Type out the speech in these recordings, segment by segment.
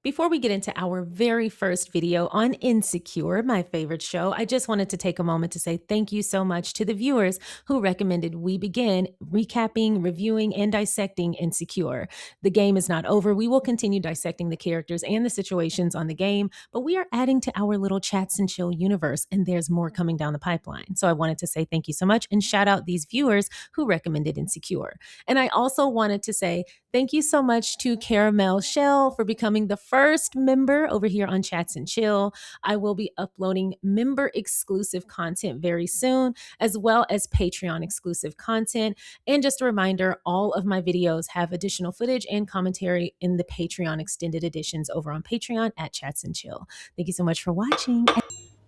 Before we get into our very first video on Insecure, my favorite show, I just wanted to take a moment to say thank you so much to the viewers who recommended we begin recapping, reviewing, and dissecting Insecure. The game is not over. We will continue dissecting the characters and the situations on the game, but we are adding to our little chats and chill universe, and there's more coming down the pipeline. So I wanted to say thank you so much and shout out these viewers who recommended Insecure. And I also wanted to say thank you so much to Caramel Shell for becoming the first member over here on Chats and Chill. I will be uploading member exclusive content very soon, as well as Patreon exclusive content. And just a reminder, all of my videos have additional footage and commentary in the Patreon extended editions over on Patreon at Chats and Chill. Thank you so much for watching.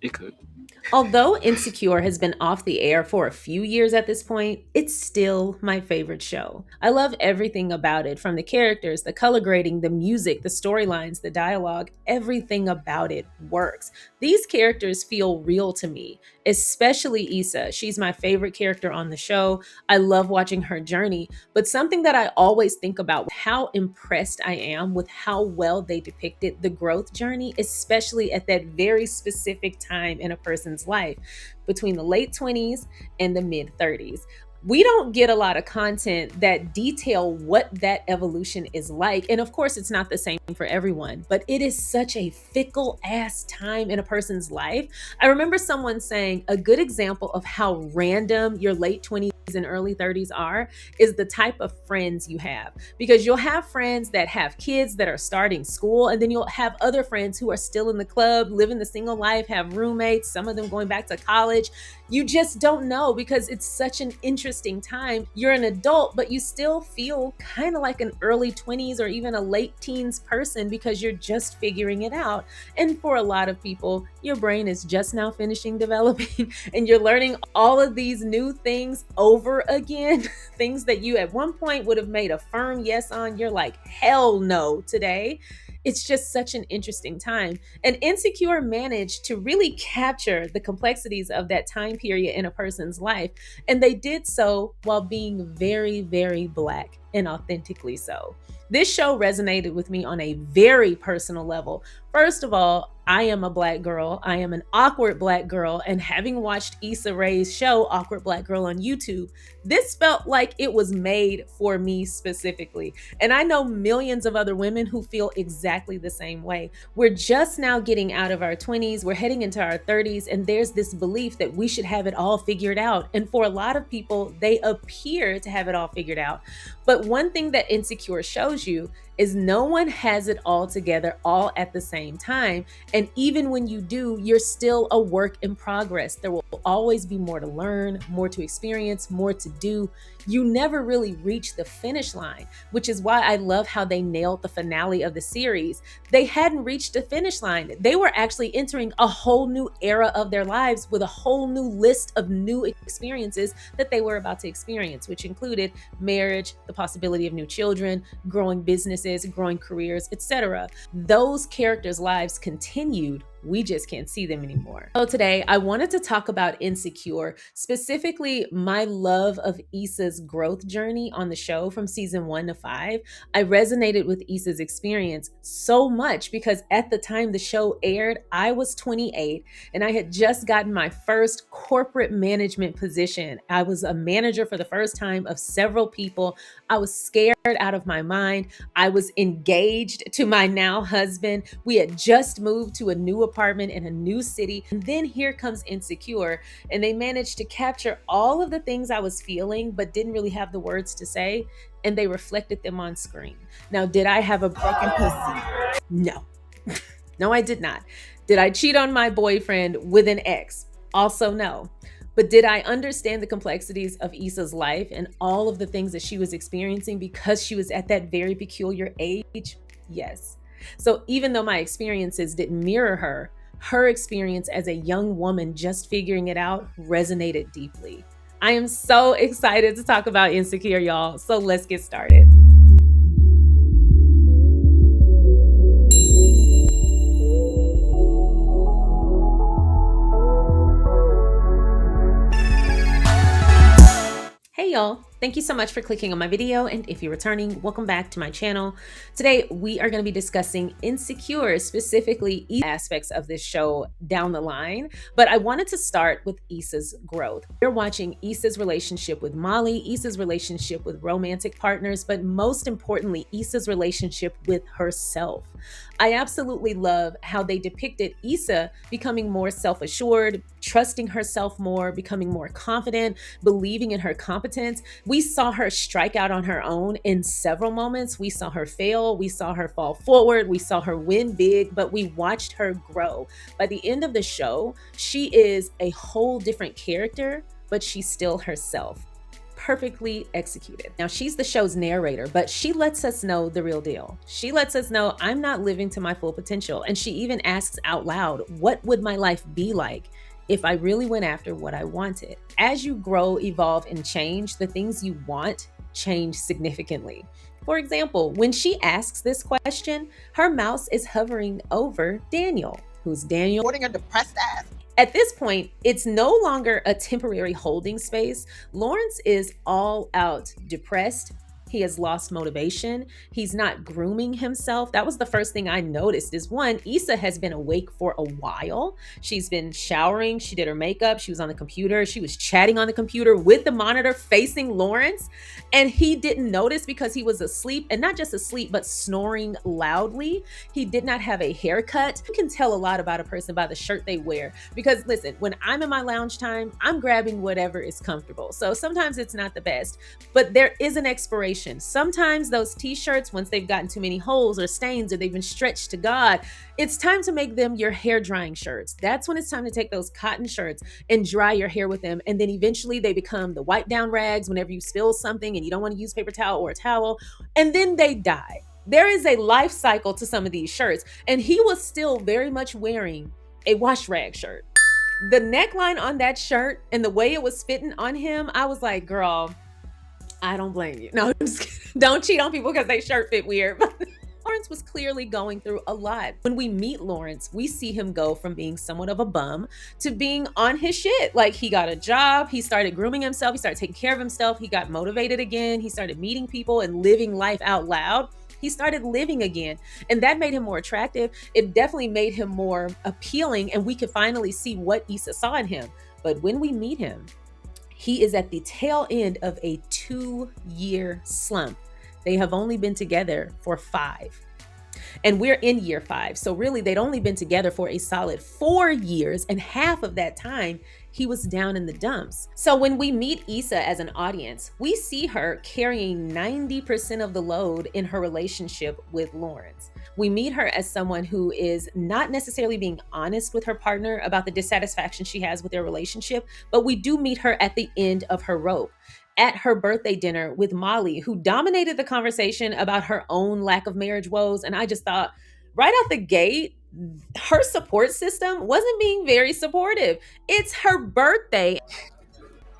It could. Although Insecure has been off the air for a few years at this point, it's still my favorite show. I love everything about it, from the characters, the color grading, the music, the storylines, the dialogue. Everything about it works. These characters feel real to me, especially Issa. She's my favorite character on the show. I love watching her journey, but something that I always think about, how impressed I am with how well they depicted the growth journey, especially at that very specific time in a person's life, between the late 20s and the mid 30s. We don't get a lot of content that detail what that evolution is like. And of course, it's not the same for everyone, but it is such a fickle ass time in a person's life. I remember someone saying a good example of how random your late 20s and early 30s are is the type of friends you have, because you'll have friends that have kids that are starting school, and then you'll have other friends who are still in the club, living the single life, have roommates, some of them going back to college. You just don't know, because it's such an interesting time. You're an adult, but you still feel kind of like an early 20s or even a late teens person, because you're just figuring it out. And for a lot of people, your brain is just now finishing developing and you're learning all of these new things over again. Things that you at one point would have made a firm yes on, you're like, hell no today. It's just such an interesting time. And Insecure managed to really capture the complexities of that time period in a person's life. And they did so while being very, very Black, and authentically so. This show resonated with me on a very personal level. First of all, I am a Black girl. I am an awkward Black girl. And having watched Issa Rae's show, Awkward Black Girl, on YouTube, this felt like it was made for me specifically. And I know millions of other women who feel exactly the same way. We're just now getting out of our 20s, we're heading into our 30s, and there's this belief that we should have it all figured out. And for a lot of people, they appear to have it all figured out. But one thing that Insecure shows you is no one has it all together all at the same time. And even when you do, you're still a work in progress. There will always be more to learn, more to experience, more to do. You never really reach the finish line, which is why I love how they nailed the finale of the series. They hadn't reached the finish line. They were actually entering a whole new era of their lives with a whole new list of new experiences that they were about to experience, which included marriage, the possibility of new children, growing businesses, growing careers, etc. Those characters' lives continued. We just can't see them anymore. So today I wanted to talk about Insecure, specifically my love of Issa's growth journey on the show from season 1 to 5. I resonated with Issa's experience so much because at the time the show aired, I was 28 and I had just gotten my first corporate management position. I was a manager for the first time of several people. I was scared out of my mind. I was engaged to my now husband. We had just moved to a new apartment in a new city. And then here comes Insecure, and they managed to capture all of the things I was feeling, but didn't really have the words to say. And they reflected them on screen. Now, did I have a broken pussy? No. No, I did not. Did I cheat on my boyfriend with an ex? Also, no. But did I understand the complexities of Issa's life and all of the things that she was experiencing because she was at that very peculiar age? Yes. So even though my experiences didn't mirror her experience as a young woman just figuring it out resonated deeply. I am so excited to talk about Insecure, y'all. So let's get started. Hey y'all, Thank you so much for clicking on my video, and if you're returning, welcome back to my channel. Today, we are going to be discussing Insecure, specifically aspects of this show down the line, but I wanted to start with Issa's growth. We're watching Issa's relationship with Molly, Issa's relationship with romantic partners, but most importantly, Issa's relationship with herself. I absolutely love how they depicted Issa becoming more self-assured, trusting herself more, becoming more confident, believing in her competence. We saw her strike out on her own in several moments. We saw her fail, we saw her fall forward, we saw her win big, but we watched her grow. By the end of the show, she is a whole different character, but she's still herself. Perfectly executed. Now, she's the show's narrator, but she lets us know the real deal. She lets us know I'm not living to my full potential. And she even asks out loud, what would my life be like if I really went after what I wanted? As you grow, evolve, and change, the things you want change significantly. For example, when she asks this question, her mouse is hovering over Daniel. Who's Daniel? Holding a depressed ass. At this point, it's no longer a temporary holding space. Lawrence is all out depressed. He has lost motivation. He's not grooming himself. That was the first thing I noticed is one, Issa has been awake for a while. She's been showering. She did her makeup. She was on the computer. She was chatting on the computer with the monitor facing Lawrence. And he didn't notice because he was asleep, and not just asleep, but snoring loudly. He did not have a haircut. You can tell a lot about a person by the shirt they wear. Because listen, when I'm in my lounge time, I'm grabbing whatever is comfortable. So sometimes it's not the best, but there is an expiration. Sometimes those t-shirts, once they've gotten too many holes or stains or they've been stretched to God, it's time to make them your hair drying shirts. That's when it's time to take those cotton shirts and dry your hair with them. And then eventually they become the wipe down rags whenever you spill something and you don't want to use paper towel or a towel, and then they die. There is a life cycle to some of these shirts, and he was still very much wearing a wash rag shirt. The neckline on that shirt and the way it was fitting on him, I was like, girl, I don't blame you. No, I'm just kidding. Don't cheat on people because they shirt fit weird. Lawrence was clearly going through a lot. When we meet Lawrence, we see him go from being somewhat of a bum to being on his shit. Like, he got a job, he started grooming himself, he started taking care of himself, he got motivated again, he started meeting people and living life out loud. He started living again, and that made him more attractive. It definitely made him more appealing, and we could finally see what Issa saw in him. But when we meet him, he is at the tail end of a 2-year slump. They have only been together for 5. And we're in year 5. So really, they'd only been together for a solid 4 years. And half of that time, he was down in the dumps. So when we meet Issa as an audience, we see her carrying 90% of the load in her relationship with Lawrence. We meet her as someone who is not necessarily being honest with her partner about the dissatisfaction she has with their relationship, but we do meet her at the end of her rope. At her birthday dinner with Molly, who dominated the conversation about her own lack of marriage woes. And I just thought, right out the gate, her support system wasn't being very supportive. It's her birthday.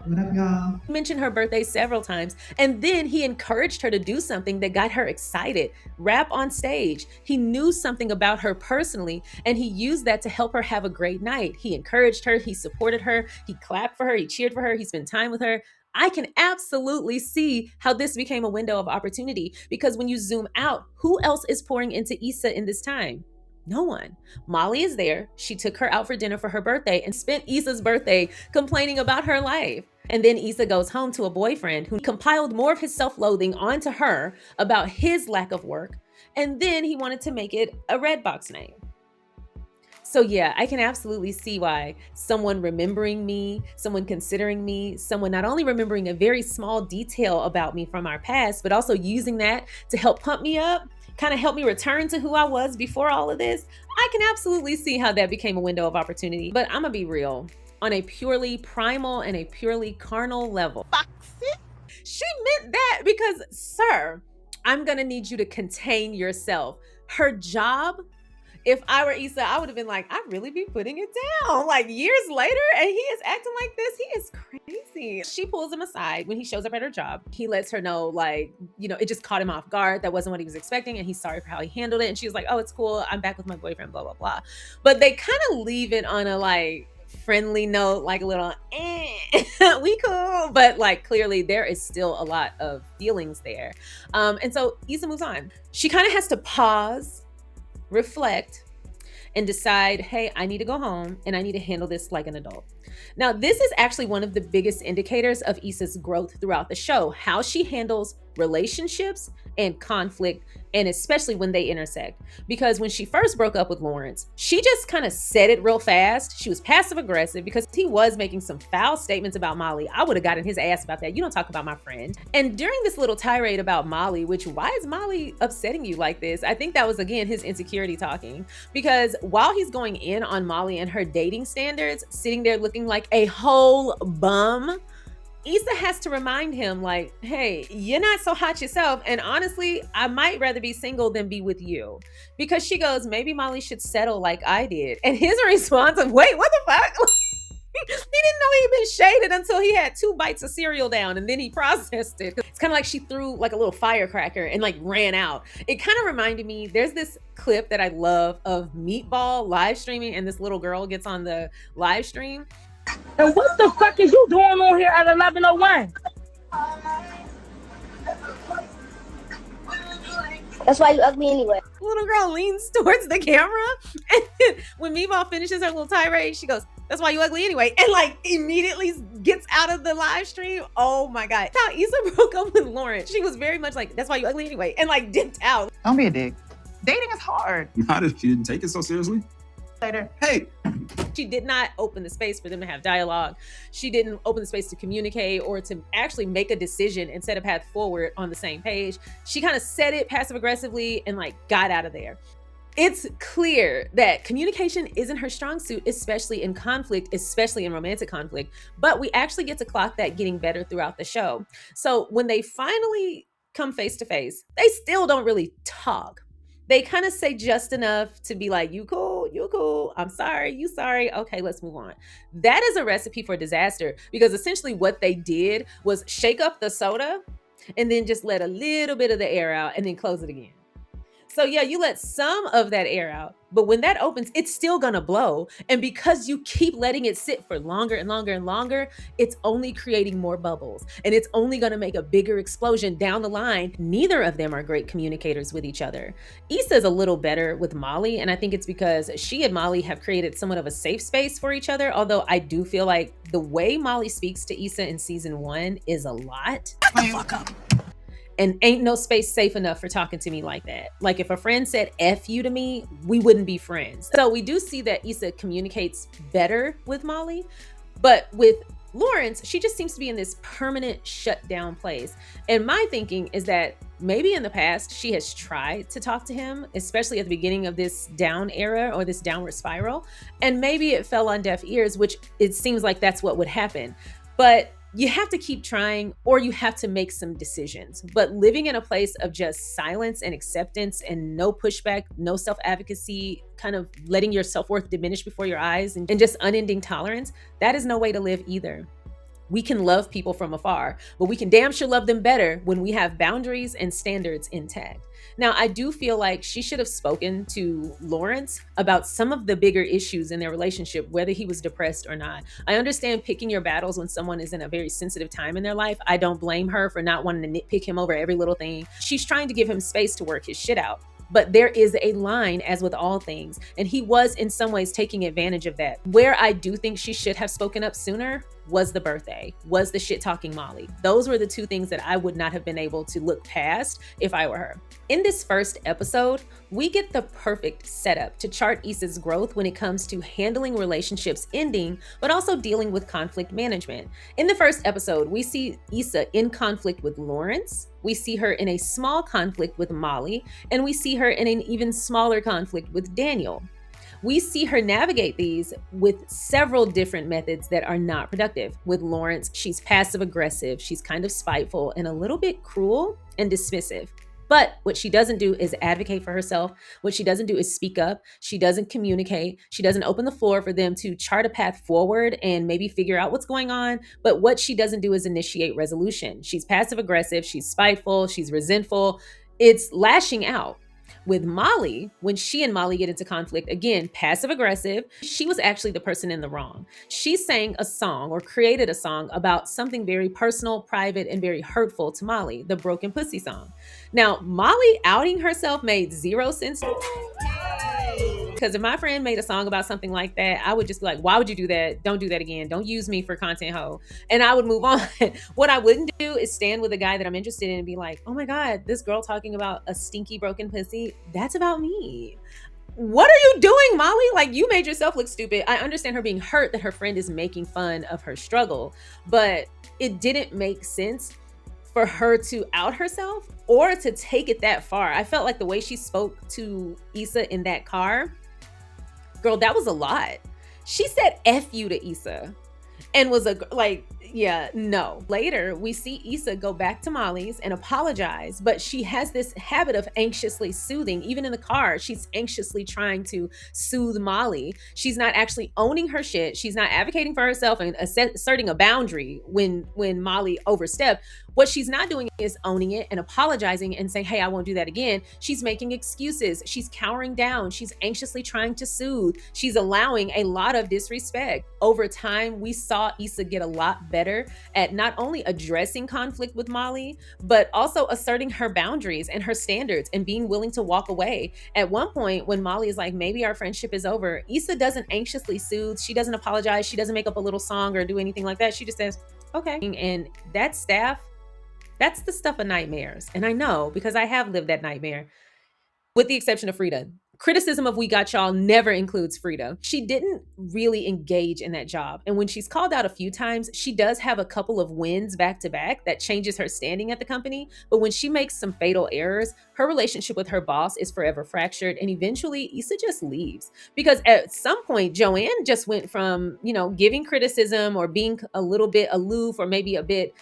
What up, y'all? He mentioned her birthday several times, and then he encouraged her to do something that got her excited. Rap on stage. He knew something about her personally, and he used that to help her have a great night. He encouraged her, he supported her, he clapped for her, he cheered for her, he spent time with her. I can absolutely see how this became a window of opportunity, because when you zoom out, who else is pouring into Issa in this time? No one. Molly is there. She took her out for dinner for her birthday and spent Issa's birthday complaining about her life. And then Issa goes home to a boyfriend who compiled more of his self-loathing onto her about his lack of work. And then he wanted to make it a Redbox name. So yeah, I can absolutely see why someone remembering me, someone considering me, someone not only remembering a very small detail about me from our past, but also using that to help pump me up, kind of help me return to who I was before all of this. I can absolutely see how that became a window of opportunity. But I'm gonna be real, on a purely primal and a purely carnal level, she meant that because, sir, I'm gonna need you to contain yourself. Her job, if I were Issa, I would have been like, I really be putting it down. Like, years later, and he is acting like this. He is crazy. She pulls him aside when he shows up at her job. He lets her know, like, you know, it just caught him off guard. That wasn't what he was expecting, and he's sorry for how he handled it. And she was like, oh, it's cool. I'm back with my boyfriend, blah, blah, blah. But they kind of leave it on a, like, friendly note, like a little, we cool, but like clearly there is still a lot of feelings there. And so Issa moves on. She kind of has to pause, reflect, and decide, hey, I need to go home and I need to handle this like an adult. Now, this is actually one of the biggest indicators of Issa's growth throughout the show, how she handles relationships and conflict, and especially when they intersect. Because when she first broke up with Lawrence, she just kind of said it real fast. She was passive aggressive because he was making some foul statements about Molly. I would have gotten his ass about that. You don't talk about my friend. And during this little tirade about Molly, which why is Molly upsetting you like this? I think that was, again, his insecurity talking. Because while he's going in on Molly and her dating standards, sitting there looking like a whole bum, Issa has to remind him, like, hey, you're not so hot yourself. And honestly, I might rather be single than be with you. Because she goes, maybe Molly should settle like I did. And his response of, wait, what the fuck? He didn't know he'd been shaded until he had 2 bites of cereal down and then he processed it. It's kind of like she threw like a little firecracker and like ran out. It kind of reminded me, there's this clip that I love of Meatball live streaming and this little girl gets on the live stream. And what the fuck is you doing on here at 11:01? That's why you ugly anyway. Little girl leans towards the camera, and when Meatball finishes her little tirade, she goes, "That's why you ugly anyway," and like immediately gets out of the live stream. Oh my god! That's how Issa broke up with Lawrence. She was very much like, "That's why you ugly anyway," and like dipped out. Don't be a dick. Dating is hard. Not if she didn't take it so seriously. Later. Hey. She did not open the space for them to have dialogue. She didn't open the space to communicate or to actually make a decision and set a path forward on the same page. She kind of said it passive aggressively and like got out of there. It's clear that communication isn't her strong suit, especially in conflict, especially in romantic conflict, but we actually get to clock that getting better throughout the show. So when they finally come face to face, they still don't really talk. They kind of say just enough to be like, you cool, I'm sorry, you sorry, okay, let's move on. That is a recipe for disaster because essentially what they did was shake up the soda and then just let a little bit of the air out and then close it again. So yeah, you let some of that air out, but when that opens, it's still gonna blow. And because you keep letting it sit for longer and longer and longer, it's only creating more bubbles and it's only gonna make a bigger explosion down the line. Neither of them are great communicators with each other. Issa's a little better with Molly, and I think it's because she and Molly have created somewhat of a safe space for each other, although I do feel like the way Molly speaks to Issa in season 1 is a lot. Shut the fuck up. And ain't no space safe enough for talking to me like that. Like if a friend said F you to me, we wouldn't be friends. So we do see that Issa communicates better with Molly, but with Lawrence, she just seems to be in this permanent shutdown place. And my thinking is that maybe in the past, she has tried to talk to him, especially at the beginning of this down era or this downward spiral. And maybe it fell on deaf ears, which it seems like that's what would happen. But you have to keep trying or you have to make some decisions. But living in a place of just silence and acceptance and no pushback, no self-advocacy, kind of letting your self-worth diminish before your eyes and just unending tolerance, that is no way to live either. We can love people from afar, but we can damn sure love them better when we have boundaries and standards intact. Now, I do feel like she should have spoken to Lawrence about some of the bigger issues in their relationship, whether he was depressed or not. I understand picking your battles when someone is in a very sensitive time in their life. I don't blame her for not wanting to nitpick him over every little thing. She's trying to give him space to work his shit out. But there is a line, as with all things, and he was in some ways taking advantage of that. Where I do think she should have spoken up sooner was the birthday, was the shit talking Molly. Those were the two things that I would not have been able to look past if I were her. In this first episode, we get the perfect setup to chart Issa's growth when it comes to handling relationships ending, but also dealing with conflict management. In the first episode, we see Issa in conflict with Lawrence, we see her in a small conflict with Molly, and we see her in an even smaller conflict with Daniel. We see her navigate these with several different methods that are not productive. With Lawrence, she's passive aggressive, she's kind of spiteful and a little bit cruel and dismissive. But what she doesn't do is advocate for herself. What she doesn't do is speak up. She doesn't communicate. She doesn't open the floor for them to chart a path forward and maybe figure out what's going on. But what she doesn't do is initiate resolution. She's passive aggressive. She's spiteful. She's resentful. It's lashing out. With Molly, when she and Molly get into conflict, again, passive aggressive, she was actually the person in the wrong. She sang a song or created a song about something very personal, private, and very hurtful to Molly, the Broken Pussy song. Now, Molly outing herself made zero sense. Because if my friend made a song about something like that, I would just be like, why would you do that? Don't do that again. Don't use me for content, ho. And I would move on. What I wouldn't do is stand with a guy that I'm interested in and be like, oh my God, this girl talking about a stinky broken pussy, that's about me. What are you doing, Molly? Like, you made yourself look stupid. I understand her being hurt that her friend is making fun of her struggle, but it didn't make sense for her to out herself or to take it that far. I felt like the way she spoke to Issa in that car, girl, that was a lot. She said F you to Issa and was yeah, no. Later, we see Issa go back to Molly's and apologize, but she has this habit of anxiously soothing. Even in the car, she's anxiously trying to soothe Molly. She's not actually owning her shit. She's not advocating for herself and asserting a boundary when Molly overstepped. What she's not doing is owning it and apologizing and saying, hey, I won't do that again. She's making excuses. She's cowering down. She's anxiously trying to soothe. She's allowing a lot of disrespect. Over time, we saw Issa get a lot better at not only addressing conflict with Molly, but also asserting her boundaries and her standards and being willing to walk away. At one point, when Molly is like, maybe our friendship is over, Issa doesn't anxiously soothe. She doesn't apologize. She doesn't make up a little song or do anything like that. She just says, okay. And that staff, that's the stuff of nightmares. And I know because I have lived that nightmare, with the exception of Frida. Criticism of We Got Y'all never includes Frida. She didn't really engage in that job. And when she's called out a few times, she does have a couple of wins back to back that changes her standing at the company. But when she makes some fatal errors, her relationship with her boss is forever fractured. And eventually Issa just leaves. Because at some point, Joanne just went from, giving criticism or being a little bit aloof or maybe a bit,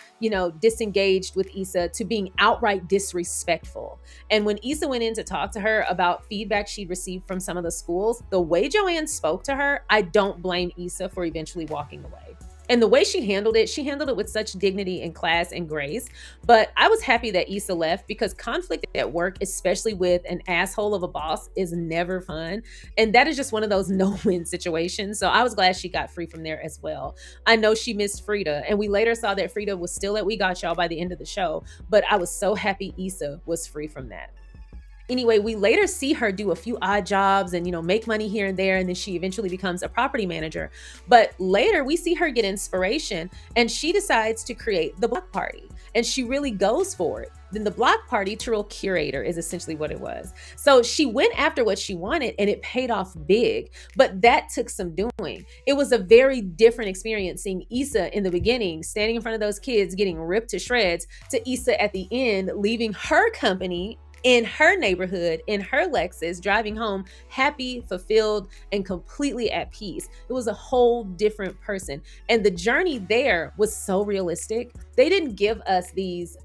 disengaged with Issa to being outright disrespectful. And when Issa went in to talk to her about feedback she'd received from some of the schools, the way Joanne spoke to her, I don't blame Issa for eventually walking away. And the way she handled it with such dignity and class and grace. But I was happy that Issa left because conflict at work, especially with an asshole of a boss, is never fun. And that is just one of those no-win situations. So I was glad she got free from there as well. I know she missed Frida, and we later saw that Frida was still at We Got Y'all by the end of the show. But I was so happy Issa was free from that. Anyway, we later see her do a few odd jobs and, make money here and there. And then she eventually becomes a property manager. But later we see her get inspiration and she decides to create the block party. And she really goes for it. Then the block party, Tyrell Curator is essentially what it was. So she went after what she wanted and it paid off big. But that took some doing. It was a very different experience seeing Issa in the beginning, standing in front of those kids, getting ripped to shreds, to Issa at the end, leaving her company in her neighborhood, in her Lexus, driving home happy, fulfilled, and completely at peace. It was a whole different person. And the journey there was so realistic. They didn't give us these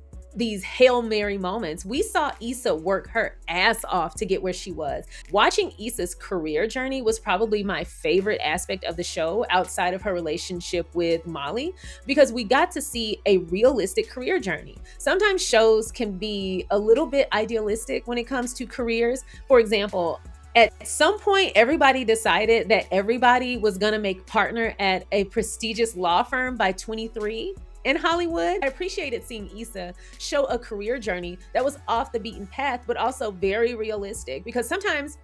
Hail Mary moments. We saw Issa work her ass off to get where she was. Watching Issa's career journey was probably my favorite aspect of the show outside of her relationship with Molly, because we got to see a realistic career journey. Sometimes shows can be a little bit idealistic when it comes to careers. For example, at some point, everybody decided that everybody was going to make partner at a prestigious law firm by 23. In Hollywood. I appreciated seeing Issa show a career journey that was off the beaten path, but also very realistic, because sometimes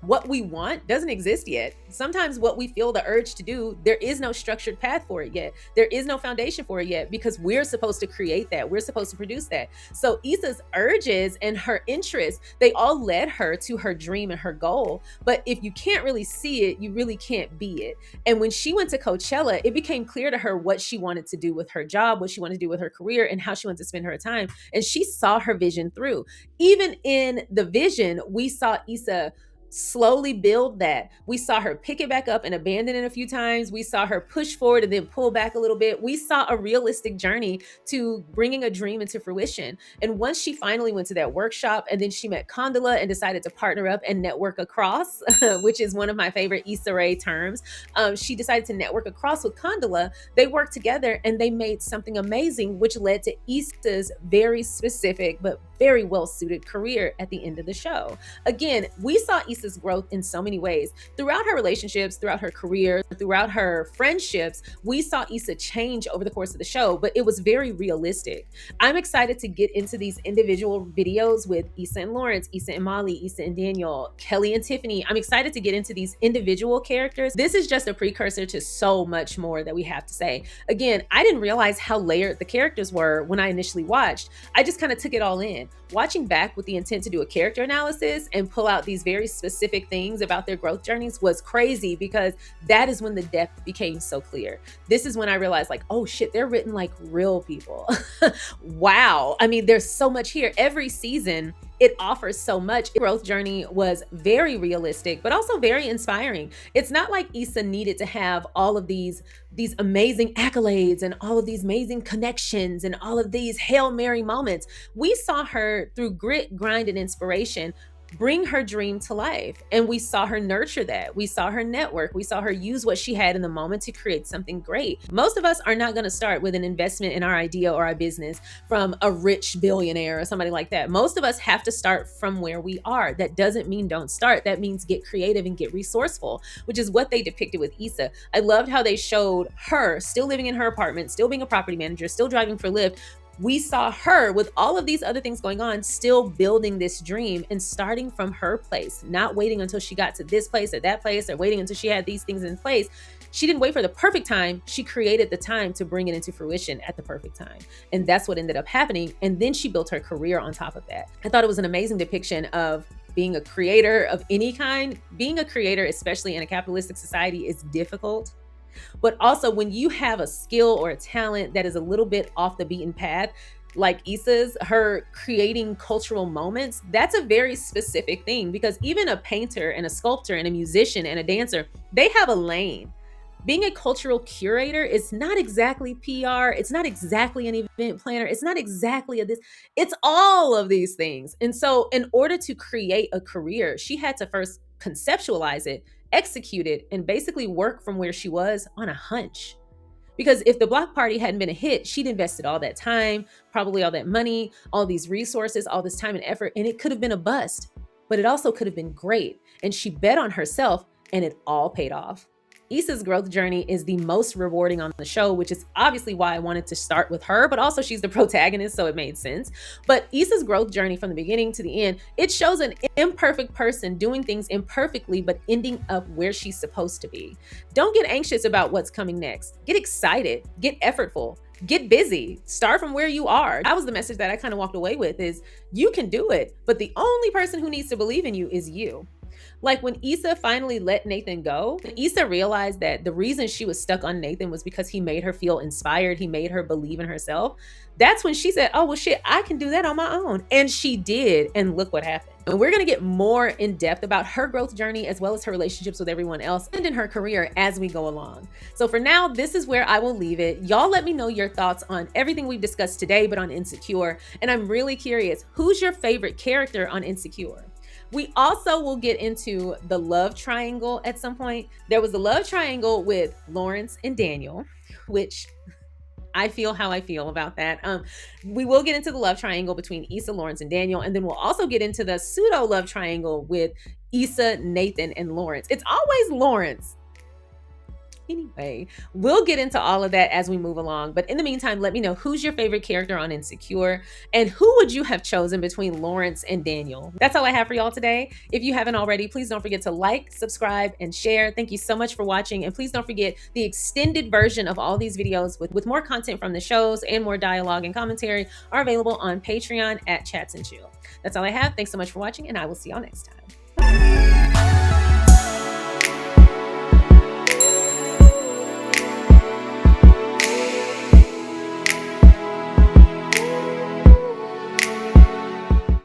what we want doesn't exist yet. Sometimes what we feel the urge to do, there is no structured path for it yet. There is no foundation for it yet, because we're supposed to create that. We're supposed to produce that. So Issa's urges and her interests, they all led her to her dream and her goal. But if you can't really see it, you really can't be it. And when she went to Coachella, it became clear to her what she wanted to do with her job, what she wanted to do with her career, and how she wanted to spend her time. And she saw her vision through. Even in the vision, we saw Issa slowly build that. We saw her pick it back up and abandon it a few times. We saw her push forward and then pull back a little bit. We saw a realistic journey to bringing a dream into fruition. And once she finally went to that workshop and then she met Condola and decided to partner up and network across, which is one of my favorite Issa Rae terms, she decided to network across with Condola. They worked together and they made something amazing, which led to Issa's very specific but very well-suited career at the end of the show. Again, we saw Issa's growth in so many ways. Throughout her relationships, throughout her career, throughout her friendships, we saw Issa change over the course of the show, but it was very realistic. I'm excited to get into these individual videos with Issa and Lawrence, Issa and Molly, Issa and Daniel, Kelly and Tiffany. I'm excited to get into these individual characters. This is just a precursor to so much more that we have to say. Again, I didn't realize how layered the characters were when I initially watched. I just kind of took it all in. Watching back with the intent to do a character analysis and pull out these very specific things about their growth journeys was crazy, because that is when the depth became so clear. This is when I realized, like, oh shit, they're written like real people. Wow. I mean, there's so much here. Every season, it offers so much. Growth journey was very realistic, but also very inspiring. It's not like Issa needed to have all of these amazing accolades and all of these amazing connections and all of these Hail Mary moments. We saw her through grit, grind, and inspiration bring her dream to life. And we saw her nurture that. We saw her network. We saw her use what she had in the moment to create something great. Most of us are not going to start with an investment in our idea or our business from a rich billionaire or somebody like that. Most of us have to start from where we are. That doesn't mean don't start. That means get creative and get resourceful, which is what they depicted with Issa. I loved how they showed her still living in her apartment, still being a property manager, still driving for Lyft. We saw her with all of these other things going on, still building this dream and starting from her place, not waiting until she got to this place or that place or waiting until she had these things in place. She didn't wait for the perfect time. She created the time to bring it into fruition at the perfect time. And that's what ended up happening. And then she built her career on top of that. I thought it was an amazing depiction of being a creator of any kind. Being a creator, especially in a capitalistic society, is difficult. But also when you have a skill or a talent that is a little bit off the beaten path, like Issa's, her creating cultural moments, that's a very specific thing, because even a painter and a sculptor and a musician and a dancer, they have a lane. Being a cultural curator is not exactly PR. It's not exactly an event planner. It's not exactly it's all of these things. And so in order to create a career, she had to first conceptualize it, execute it, and basically work from where she was on a hunch. Because if the block party hadn't been a hit, she'd invested all that time, probably all that money, all these resources, all this time and effort, and it could have been a bust, but it also could have been great. And she bet on herself and it all paid off. Issa's growth journey is the most rewarding on the show, which is obviously why I wanted to start with her, but also she's the protagonist, so it made sense. But Issa's growth journey from the beginning to the end, it shows an imperfect person doing things imperfectly, but ending up where she's supposed to be. Don't get anxious about what's coming next. Get excited, get effortful, get busy, start from where you are. That was the message that I kind of walked away with, is you can do it, but the only person who needs to believe in you is you. Like when Issa finally let Nathan go, Issa realized that the reason she was stuck on Nathan was because he made her feel inspired. He made her believe in herself. That's when she said, oh, well, shit, I can do that on my own. And she did. And look what happened. And we're going to get more in depth about her growth journey, as well as her relationships with everyone else and in her career as we go along. So for now, this is where I will leave it. Y'all let me know your thoughts on everything we've discussed today, but on Insecure. And I'm really curious, who's your favorite character on Insecure? We also will get into the love triangle at some point. There was a love triangle with Lawrence and Daniel, which I feel how I feel about that. We will get into the love triangle between Issa, Lawrence, and Daniel, and then we'll also get into the pseudo love triangle with Issa, Nathan, and Lawrence. It's always Lawrence. Anyway, we'll get into all of that as we move along. But in the meantime, let me know who's your favorite character on Insecure and who would you have chosen between Lawrence and Daniel. That's all I have for y'all today. If you haven't already, please don't forget to like, subscribe, and share. Thank you so much for watching. And please don't forget the extended version of all these videos with more content from the shows and more dialogue and commentary are available on Patreon at Chats and Chill. That's all I have. Thanks so much for watching, and I will see y'all next time. Bye.